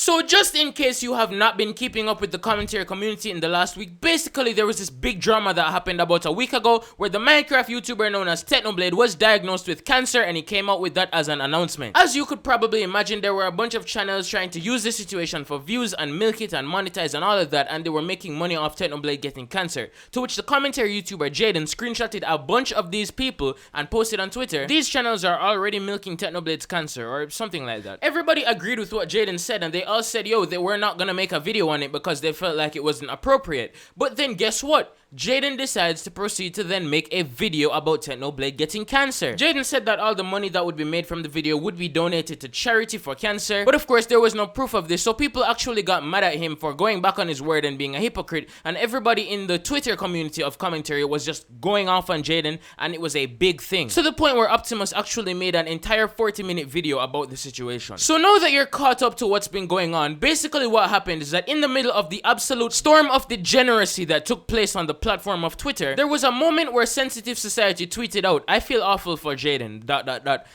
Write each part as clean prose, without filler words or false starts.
So just in case you have not been keeping up with the commentary community in the last week, basically there was this big drama that happened about a week ago where the Minecraft YouTuber known as Technoblade was diagnosed with cancer, and he came out with that as an announcement. As you could probably imagine, there were a bunch of channels trying to use this situation for views and milk it and monetize and all of that, and they were making money off Technoblade getting cancer. To which the commentary YouTuber Jadyn screenshotted a bunch of these people and posted on Twitter, "These channels are already milking Technoblade's cancer," or something like that. Everybody agreed with what Jadyn said, and they all said, yo, they were not gonna make a video on it because they felt like it wasn't appropriate. But then guess what? Jadyn decides to proceed to then make a video about Technoblade getting cancer. Jadyn said that all the money that would be made from the video would be donated to charity for cancer, but of course there was no proof of this, so people actually got mad at him for going back on his word and being a hypocrite, and everybody in the Twitter community of commentary was just going off on Jadyn, and it was a big thing. To the point where Optimus actually made an entire 40-minute video about the situation. So now that you're caught up to what's been going on, basically what happened is that in the middle of the absolute storm of degeneracy that took place on the platform of Twitter, there was a moment where Sensitive Society tweeted out, "I feel awful for Jadyn, ...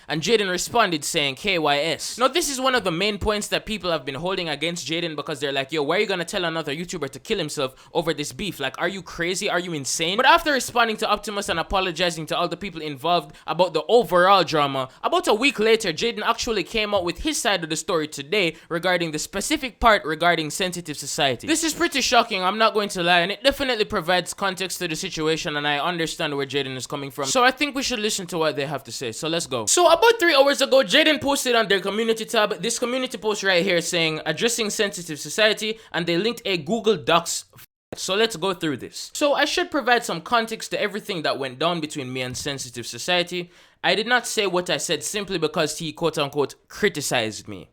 and Jadyn responded saying KYS. Now this is one of the main points that people have been holding against Jadyn, because they're like, yo, why are you gonna tell another YouTuber to kill himself over this beef? Like, are you crazy? Are you insane? But after responding to Optimus and apologizing to all the people involved about the overall drama, about a week later, Jadyn actually came out with his side of the story today regarding the specific part regarding Sensitive Society. This is pretty shocking, I'm not going to lie, and it definitely provides context to the situation, and I understand where Jadyn is coming from. So I think we should listen to what they have to say. So let's go. So about 3 hours ago, Jadyn posted on their community tab this community post right here saying addressing Sensitive Society, and they linked a Google Docs. So let's go through this. So I should provide some context to everything that went down between me and Sensitive Society. I did not say what I said simply because he quote-unquote criticized me.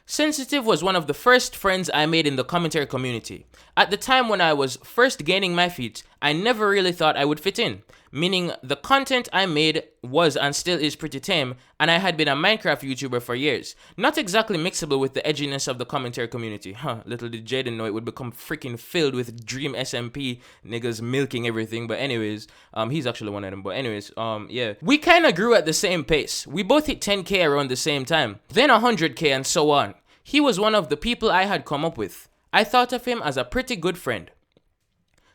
Sensitive was one of the first friends I made in the commentary community. At the time when I was first gaining my feet, I never really thought I would fit in, meaning the content I made was and still is pretty tame, and I had been a Minecraft YouTuber for years. Not exactly mixable with the edginess of the commentary community. Little did Jadyn know it would become freaking filled with Dream SMP niggas milking everything, but anyways, he's actually one of them, but anyways, yeah. We kinda grew at the same pace. We both hit 10k around the same time, then 100k and so on. He was one of the people I had come up with. I thought of him as a pretty good friend.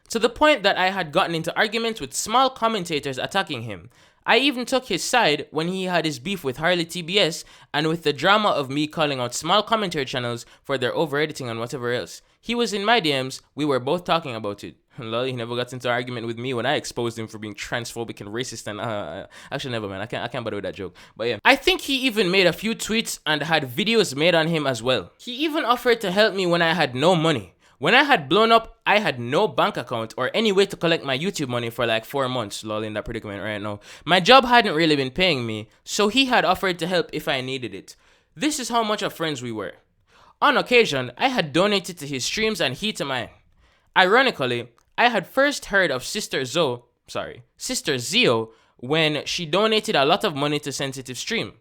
To the point that I had gotten into arguments with small commentators attacking him. I even took his side when he had his beef with Harley TBS and with the drama of me calling out small commentary channels for their over-editing and whatever else. He was in my DMs, we were both talking about it. Lol, he never got into an argument with me when I exposed him for being transphobic and racist and actually never, man. I can't bother with that joke. But yeah. I think he even made a few tweets and had videos made on him as well. He even offered to help me when I had no money. When I had blown up, I had no bank account or any way to collect my YouTube money for like 4 months. Lol, in that predicament right now. My job hadn't really been paying me, so he had offered to help if I needed it. This is how much of friends we were. On occasion, I had donated to his streams and he to mine. Ironically, I had first heard of Sister Zio when she donated a lot of money to Sensitive Stream.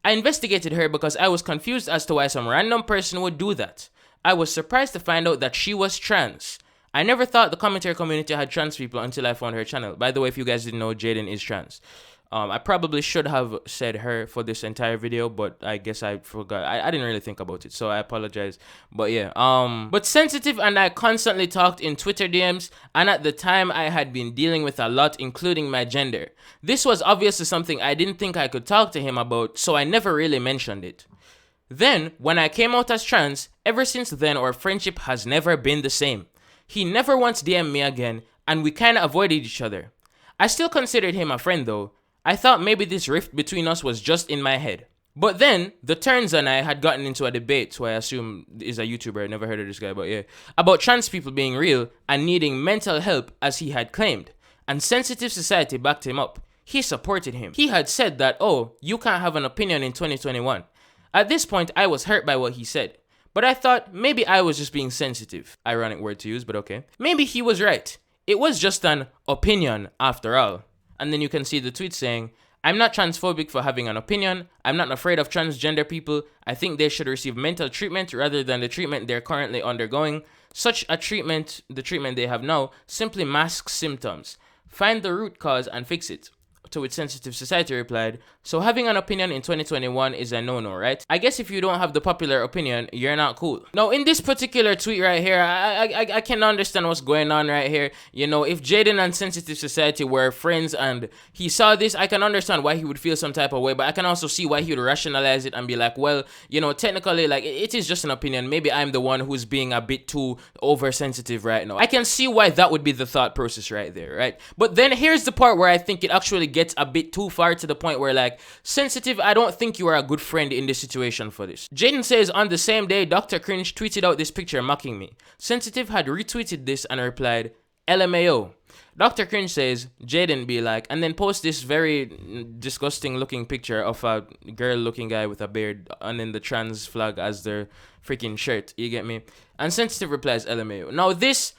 I investigated her because I was confused as to why some random person would do that. I was surprised to find out that she was trans. I never thought the commentary community had trans people until I found her channel. By the way, if you guys didn't know, Jadyn is trans. I probably should have said her for this entire video, but I guess I forgot. I didn't really think about it, so I apologize. But yeah, but Sensitive and I constantly talked in Twitter DMs, and at the time I had been dealing with a lot, including my gender. This was obviously something I didn't think I could talk to him about, so I never really mentioned it. Then, when I came out as trans, ever since then our friendship has never been the same. He never once DM'd me again, and we kinda avoided each other. I still considered him a friend though. I thought maybe this rift between us was just in my head. But then, the Turns and I had gotten into a debate, who I assume is a YouTuber, I never heard of this guy, but yeah, about trans people being real and needing mental help as he had claimed. And Sensitive Society backed him up. He supported him. He had said that, oh, you can't have an opinion in 2021. At this point, I was hurt by what he said. But I thought maybe I was just being sensitive. Ironic word to use, but okay. Maybe he was right. It was just an opinion after all. And then you can see the tweet saying, I'm not transphobic for having an opinion. I'm not afraid of transgender people. I think they should receive mental treatment rather than the treatment they're currently undergoing. Such a treatment, the treatment they have now, simply masks symptoms. Find the root cause and fix it. To which Sensitive Society replied, so having an opinion in 2021 is a no-no, right? I guess if you don't have the popular opinion, you're not cool. Now, in this particular tweet right here, I can understand what's going on right here. You know, if Jadyn and Sensitive Society were friends and he saw this, I can understand why he would feel some type of way, but I can also see why he would rationalize it and be like, well, you know, technically, like, it is just an opinion. Maybe I'm the one who's being a bit too oversensitive right now. I can see why that would be the thought process right there, right? But then here's the part where I think it actually gets a bit too far, to the point where, like, Sensitive, I don't think you are a good friend in this situation for this. Jadyn says, on the same day, Dr. Cringe tweeted out this picture mocking me. Sensitive had retweeted this and replied, LMAO. Dr. Cringe says, Jadyn be like, and then post this very disgusting looking picture of a girl looking guy with a beard and then the trans flag as their freaking shirt, you get me? And Sensitive replies, LMAO. Now this,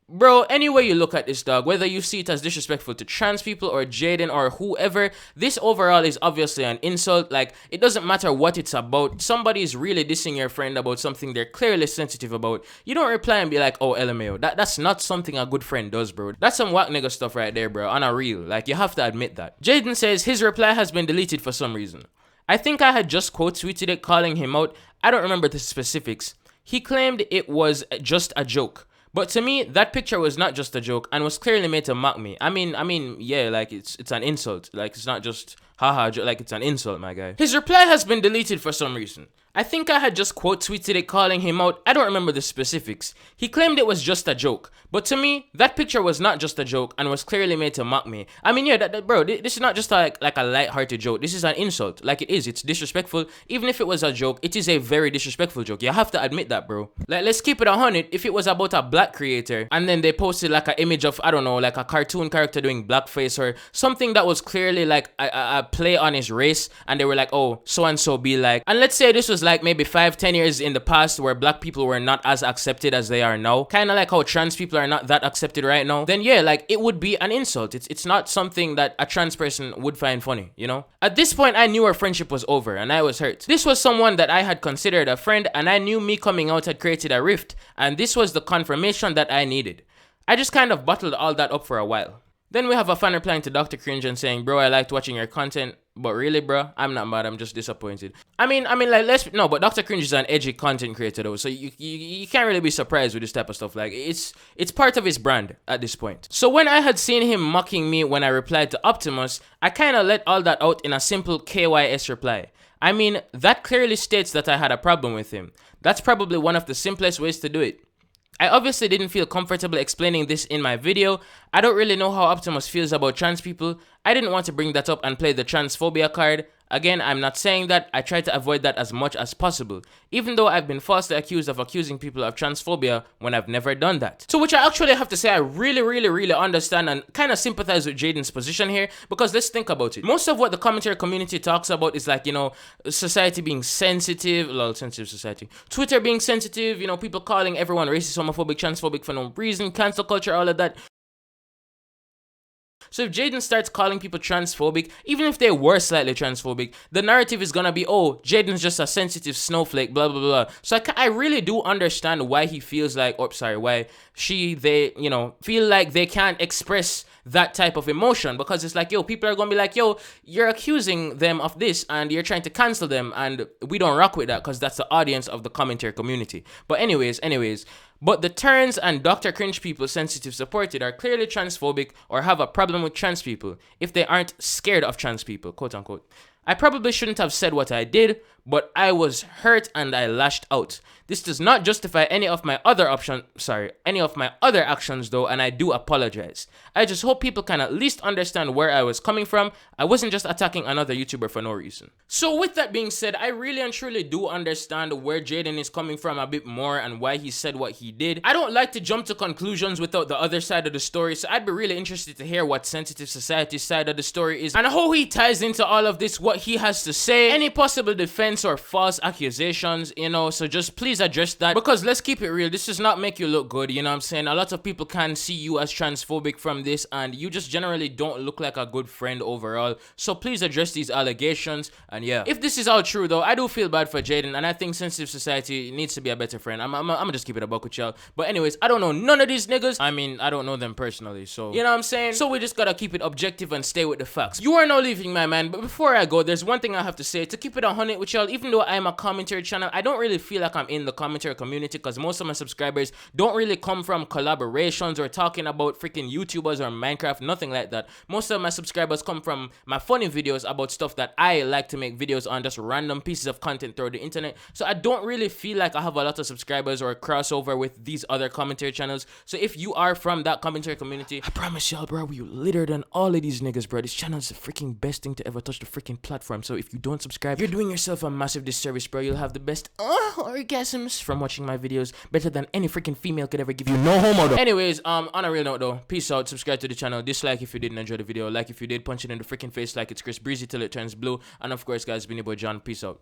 bro, any way you look at this, dog, whether you see it as disrespectful to trans people or Jadyn or whoever, this overall is obviously an insult. Like, it doesn't matter what it's about. Somebody is really dissing your friend about something they're clearly sensitive about. You don't reply and be like, oh, LMAO. That's not something a good friend does, bro. That's some whack nigga stuff right there, bro, on a real. Like, you have to admit that. Jadyn says his reply has been deleted for some reason. I think I had just quote tweeted it calling him out. I don't remember the specifics. He claimed it was just a joke. But to me, that picture was not just a joke and was clearly made to mock me. I mean, yeah, like, it's an insult. Like, it's not just haha, like, it's an insult, my guy. His reply has been deleted for some reason. I think I had just quote tweeted it calling him out. I don't remember the specifics. He claimed it was just a joke. But to me, that picture was not just a joke and was clearly made to mock me. I mean, yeah, bro, this is not just like a light-hearted joke. This is an insult. Like, it is. It's disrespectful. Even if it was a joke, it is a very disrespectful joke. You have to admit that, bro. Like, let's keep it 100. If it was about a black creator and then they posted like an image of, I don't know, like a cartoon character doing blackface or something that was clearly like a play on his race, and they were like, oh, so-and-so be like, and let's say this was like maybe 5-10 years in the past where black people were not as accepted as they are now, kind of like how trans people are not that accepted right now, then yeah, like, it would be an insult. It's not something that a trans person would find funny, you know? At this point, I knew our friendship was over and I was hurt. This was someone that I had considered a friend, and I knew me coming out had created a rift, and this was the confirmation that I needed. I just kind of bottled all that up for a while. Then we have a fan replying to Dr. Cringe and saying, bro, I liked watching your content, but really, bro, I'm not mad, I'm just disappointed. I mean, like, no, but Dr. Cringe is an edgy content creator though, so you can't really be surprised with this type of stuff. Like, it's part of his brand at this point. So when I had seen him mocking me when I replied to Optimus, I kind of let all that out in a simple KYS reply. I mean, that clearly states that I had a problem with him. That's probably one of the simplest ways to do it. I obviously didn't feel comfortable explaining this in my video. I don't really know how Optimus feels about trans people. I didn't want to bring that up and play the transphobia card. Again, I'm not saying that. I try to avoid that as much as possible, even though I've been falsely accused of accusing people of transphobia when I've never done that. To which I actually have to say I really understand and kind of sympathize with Jadyn's position here, because let's think about it. Most of what the commentary community talks about is like, you know, society being sensitive, sensitive society, Twitter being sensitive, you know, people calling everyone racist, homophobic, transphobic for no reason, cancel culture, all of that. So if Jadyn starts calling people transphobic, even if they were slightly transphobic, the narrative is gonna be, oh, Jadyn's just a sensitive snowflake, blah, blah, blah. So I really do understand why he feels like, why they, you know, feel like they can't express that type of emotion, because it's like, yo, people are gonna be like, yo, you're accusing them of this and you're trying to cancel them, and we don't rock with that because that's the audience of the commentary community. But anyways, but the turns and Dr. Cringe people Sensitive supported are clearly transphobic or have a problem with trans people if they aren't scared of trans people, quote unquote. I probably shouldn't have said what I did, but I was hurt and I lashed out. This does not justify any of my other actions though, and I do apologize. I just hope people can at least understand where I was coming from. I wasn't just attacking another YouTuber for no reason. So with that being said, I really and truly do understand where Jadyn is coming from a bit more and why he said what he did. I don't like to jump to conclusions without the other side of the story, so I'd be really interested to hear what Sensitive Society's side of the story is and how he ties into all of this, what he has to say, any possible defense offense or false accusations, you know, so just please address that, because let's keep it real, this does not make you look good, you know what I'm saying? A lot of people can see you as transphobic from this, and you just generally don't look like a good friend overall, so please address these allegations. And yeah, if this is all true though, I do feel bad for Jadyn, and I think Sensitive Society needs to be a better friend. I'm gonna just keep it a buck with y'all. But anyways, I don't know none of these niggas. I mean, I don't know them personally, so you know what I'm saying? So we just gotta keep it objective and stay with the facts. You are now leaving, my man, but before I go, there's one thing I have to say. To keep it 100 with y'all, even though I'm a commentary channel, I don't really feel like I'm in the commentary community, because most of my subscribers don't really come from collaborations or talking about freaking YouTubers or Minecraft, nothing like that. Most of my subscribers come from my funny videos about stuff that I like to make videos on, just random pieces of content through the internet. So I don't really feel like I have a lot of subscribers or crossover with these other commentary channels. So if you are from that commentary community, I promise y'all, bro, we littered on all of these niggas, bro. This channel is the freaking best thing to ever touch the freaking platform. So if you don't subscribe, you're doing yourself a massive disservice, bro. You'll have the best orgasms from watching my videos, better than any freaking female could ever give you. No homo though. Anyways, on a real note though, peace out. Subscribe to the channel, dislike if you didn't enjoy the video, like if you did, punch it in the freaking face like it's Chris Breezy till it turns blue. And of course, guys, been your boy John. Peace out.